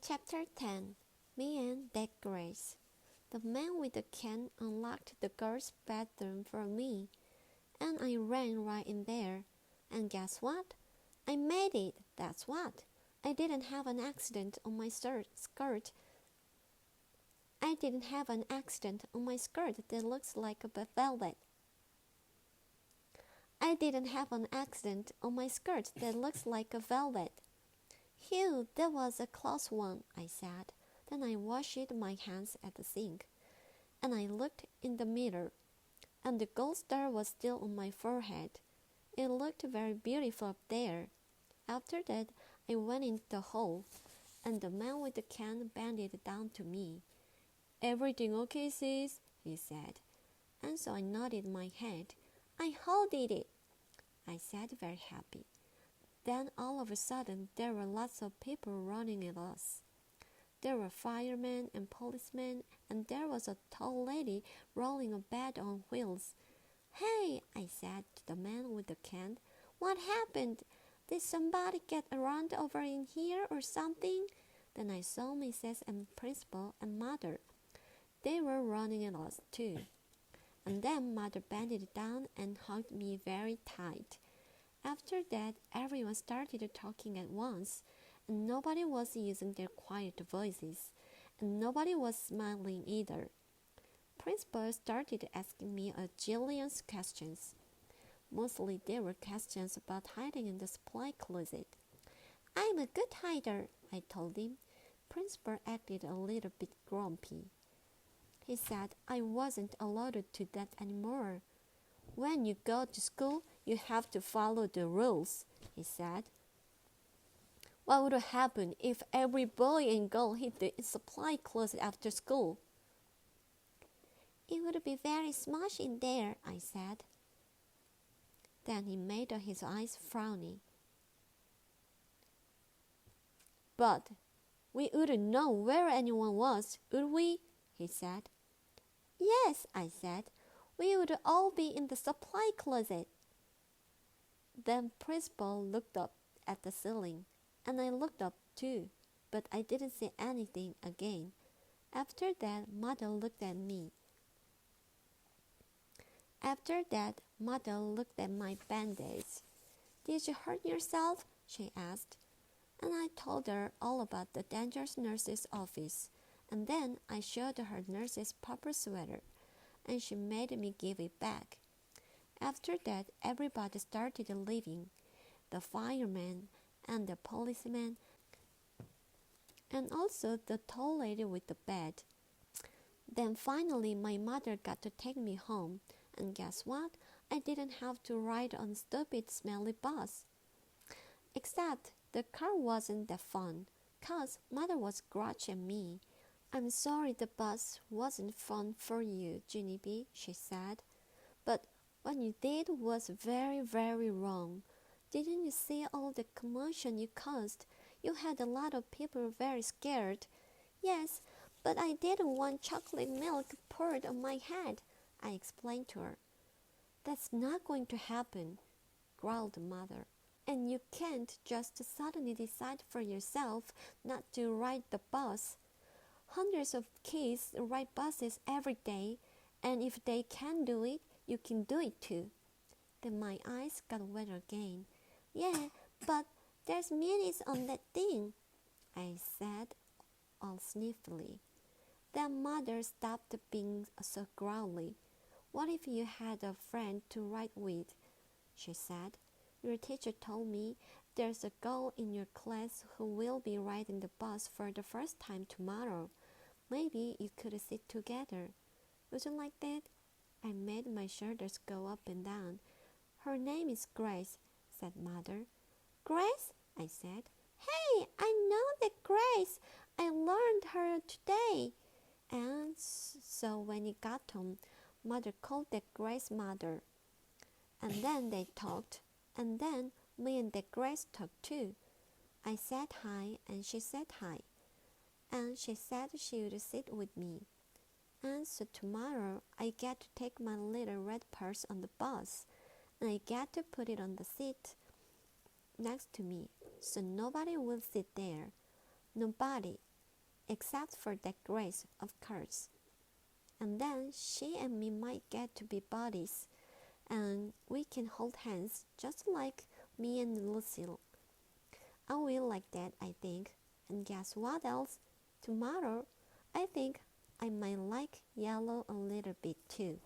Chapter 10. Me and that Grace. The man with the can unlocked the girls' bedroom for me, and I ran right in there. And guess what? I made it, that's what. I didn't have an accident on my skirt. I didn't have an accident on my skirt that looks like a velvet. I didn't have an accident on my skirt that looks like a velvet. Phew, that was a close one, I said. Then I washed my hands at the sink, and I looked in the mirror, and the gold star was still on my forehead. It looked very beautiful up there. After that, I went into the hall, and the man with the can bended down to me. "Everything okay, sis?" he said. And so I nodded my head. "I did it," I said, very happy. Then all of a sudden there were lots of people running at us. There were firemen and policemen, and there was a tall lady rolling a bed on wheels. "Hey," I said to the man with the can, "what happened? Did somebody get run over in here or something?" Then I saw Mrs. and Principal and Mother. They were running at us too. And then Mother bent down and hugged me very tight. After that, everyone started talking at once, and nobody was using their quiet voices, and nobody was smiling either. Principal started asking me a jillion questions. Mostly they were questions about hiding in the supply closet. "I'm a good hider," I told him. Principal acted a little bit grumpy. He said I wasn't allowed to do that anymore. "When you go to school, you have to follow the rules," he said. "What would happen if every boy and girl hid the supply closet after school?" "It would be very smush in there," I said. Then he made his eyes frowny. "But we wouldn't know where anyone was, would we?" he said. "Yes," I said. "We would all be in the supply closet." Then Principal looked up at the ceiling, and I looked up too, but I didn't see anything again. After that, Mother looked at me. After that, Mother looked at my bandage. "Did you hurt yourself?" she asked. And I told her all about the dangerous nurse's office, and then I showed her nurse's purple sweater, and she made me give it back. After that, everybody started leaving, the firemen and the policemen, and also the tall lady with the bed. Then finally my mother got to take me home, and guess what? I didn't have to ride on stupid smelly bus. Except the car wasn't that fun, 'cause Mother was grudging me. "I'm sorry the bus wasn't fun for you, Junie," she said. "But what you did was very, very wrong. Didn't you see all the commotion you caused? You had a lot of people very scared." "Yes, but I didn't want chocolate milk poured on my head," I explained to her. "That's not going to happen," growled Mother. "And you can't just suddenly decide for yourself not to ride the bus. Hundreds of kids ride buses every day, and if they can do it, you can do it too." Then my eyes got wet again. "Yeah, but there's minutes on that thing," I said, all sniffly. Then Mother stopped being so growly. "What if you had a friend to ride with?" she said. "Your teacher told me there's a girl in your class who will be riding the bus for the first time tomorrow. Maybe you could sit together. Would you like that?" I made my shoulders go up and down. "Her name is Grace," said Mother. "Grace?" I said. "Hey, I know that Grace. I learned her today." And so when it got home, Mother called that Grace Mother. And then they talked, and then me and that Grace talked too. I said hi, and she said hi. And she said she would sit with me. And so tomorrow I get to take my little red purse on the bus, and I get to put it on the seat next to me, so nobody will sit there. Nobody, except for that Grace, of course. And then she and me might get to be buddies, and we can hold hands just like me and Lucille. I will like that, I think. And guess what else? Tomorrow, I think I might like yellow a little bit too.